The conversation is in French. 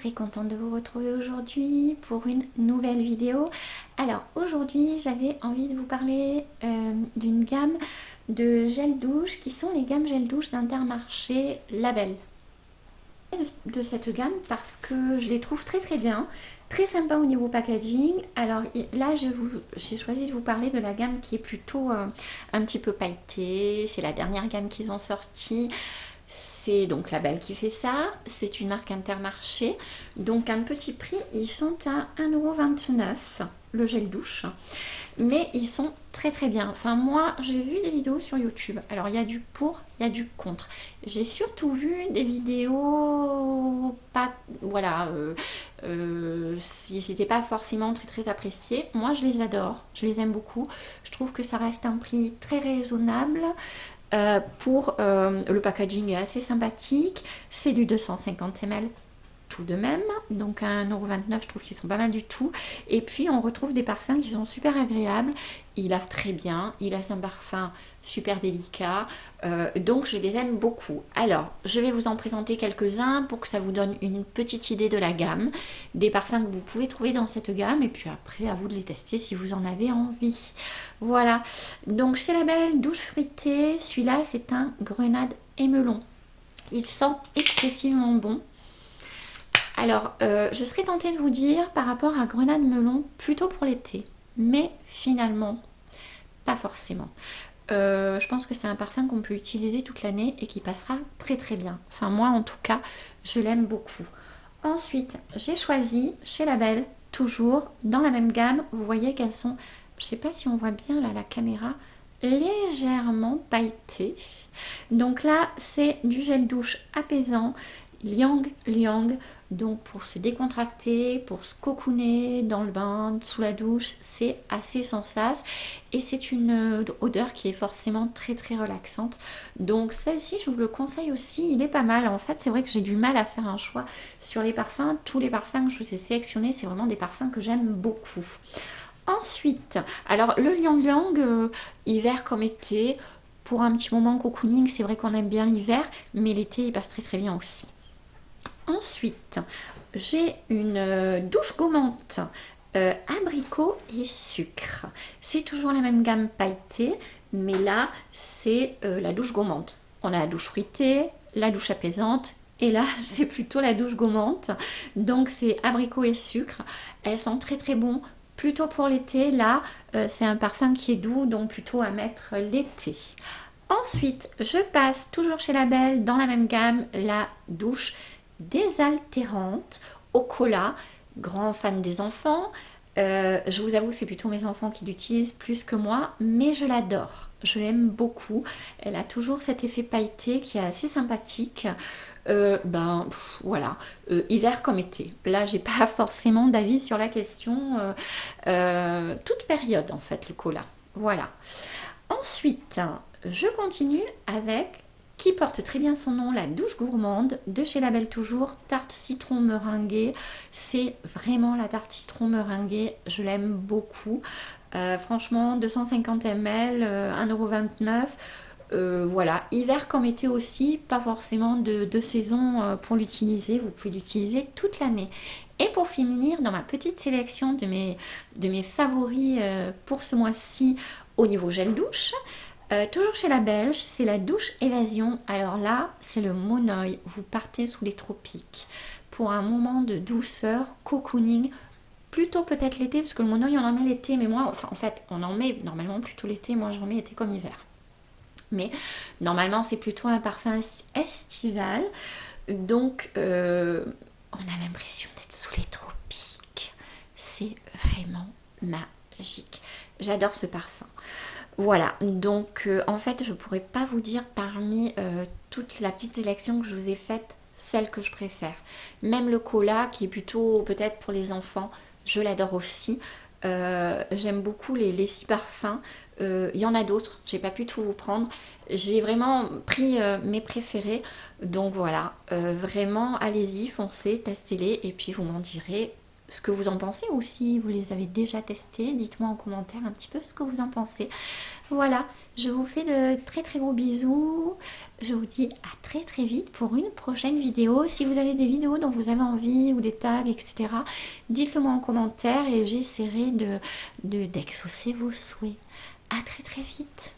très contente de vous retrouver aujourd'hui pour une nouvelle vidéo. Alors aujourd'hui j'avais envie de vous parler d'une gamme de gel douche qui sont les gammes gel douche d'Intermarché Label. De cette gamme parce que je les trouve très bien, très sympa au niveau packaging. Alors là j'ai choisi de vous parler de la gamme qui est plutôt un petit peu pailletée. C'est la dernière gamme qu'ils ont sortie. C'est donc Label qui fait ça, c'est une marque Intermarché, donc un petit prix, ils sont à 1,29 € le gel douche, mais ils sont très bien. Enfin moi j'ai vu des vidéos sur YouTube, alors il y a du pour, il y a du contre. J'ai surtout vu des vidéos pas, voilà, c'était pas forcément très apprécié. Moi je les adore, je les aime beaucoup, je trouve que ça reste un prix très raisonnable. Le packaging est assez sympathique, c'est du 250 ml tout de même, donc à 1,29 €, je trouve qu'ils sont pas mal du tout. Et puis on retrouve des parfums qui sont super agréables, ils lavent très bien, il a un parfum super délicat, donc je les aime beaucoup. Alors je vais vous en présenter quelques-uns pour que ça vous donne une petite idée de la gamme, des parfums que vous pouvez trouver dans cette gamme, et puis après à vous de les tester si vous en avez envie. Voilà, donc chez Label, douche fruitée, celui-là c'est un grenade et melon. Il sent excessivement bon. Alors, je serais tentée de vous dire par rapport à grenade melon, plutôt pour l'été, mais finalement, pas forcément. Je pense que c'est un parfum qu'on peut utiliser toute l'année et qui passera très bien. Enfin, moi en tout cas, je l'aime beaucoup. Ensuite, j'ai choisi chez Label, toujours dans la même gamme. Vous voyez qu'elles sont, je sais pas si on voit bien là la caméra, légèrement pailletées. Donc là, c'est du gel douche apaisant. Yang Liang, donc pour se décontracter, pour se cocooner dans le bain, sous la douche, c'est assez sans sas et c'est une odeur qui est forcément très relaxante. Donc celle-ci, je vous le conseille aussi, il est pas mal. En fait, c'est vrai que j'ai du mal à faire un choix sur les parfums. Tous les parfums que je vous ai sélectionnés, c'est vraiment des parfums que j'aime beaucoup. Ensuite, alors le Liang Liang, hiver comme été, pour un petit moment cocooning, c'est vrai qu'on aime bien l'hiver, mais l'été il passe très bien aussi. Ensuite, j'ai une douche gommante abricot et sucre. C'est toujours la même gamme pailletée, mais là, c'est la douche gommante. On a la douche fruitée, la douche apaisante, et là, c'est plutôt la douche gommante. Donc, c'est abricot et sucre. Elles sont très bon. Plutôt pour l'été, là, c'est un parfum qui est doux, donc plutôt à mettre l'été. Ensuite, je passe toujours chez Label, dans la même gamme, la douche désaltérante au cola, grand fan des enfants. Je vous avoue que c'est plutôt mes enfants qui l'utilisent plus que moi, mais je l'adore, je l'aime beaucoup. Elle a toujours cet effet pailleté qui est assez sympathique. Voilà, hiver comme été. Là, j'ai pas forcément d'avis sur la question. Toute période en fait, le cola. Voilà. Ensuite, je continue avec, qui porte très bien son nom, la douche gourmande de chez Label toujours, tarte citron meringuée. C'est vraiment la tarte citron meringuée, je l'aime beaucoup. Franchement, 250 ml, 1,29 €. Voilà, hiver comme été aussi, pas forcément de saison pour l'utiliser, vous pouvez l'utiliser toute l'année. Et pour finir, dans ma petite sélection de mes favoris pour ce mois-ci au niveau gel douche, toujours chez la Belge, c'est la douche évasion. Alors là, c'est le monoeil. Vous partez sous les tropiques pour un moment de douceur, cocooning. Plutôt peut-être l'été, parce que le monoeil on en met l'été, mais moi, enfin en fait, on en met normalement plutôt l'été. Moi, j'en mets été comme hiver. Mais normalement, c'est plutôt un parfum estival. Donc, on a l'impression d'être sous les tropiques. C'est vraiment magique. J'adore ce parfum. Voilà, donc en fait, je pourrais pas vous dire parmi toute la petite sélection que je vous ai faite, celle que je préfère. Même le cola, qui est plutôt peut-être pour les enfants, je l'adore aussi. J'aime beaucoup les 6 parfums. Il y en a d'autres, j'ai pas pu tout vous prendre. J'ai vraiment pris mes préférés. Donc voilà, vraiment, allez-y, foncez, testez-les et puis vous m'en direz ce que vous en pensez, ou si vous les avez déjà testés, dites-moi en commentaire un petit peu ce que vous en pensez. Voilà, je vous fais de très très gros bisous, je vous dis à très très vite pour une prochaine vidéo. Si vous avez des vidéos dont vous avez envie, ou des tags, etc., dites-le moi en commentaire et j'essaierai d'exaucer vos souhaits. À très très vite.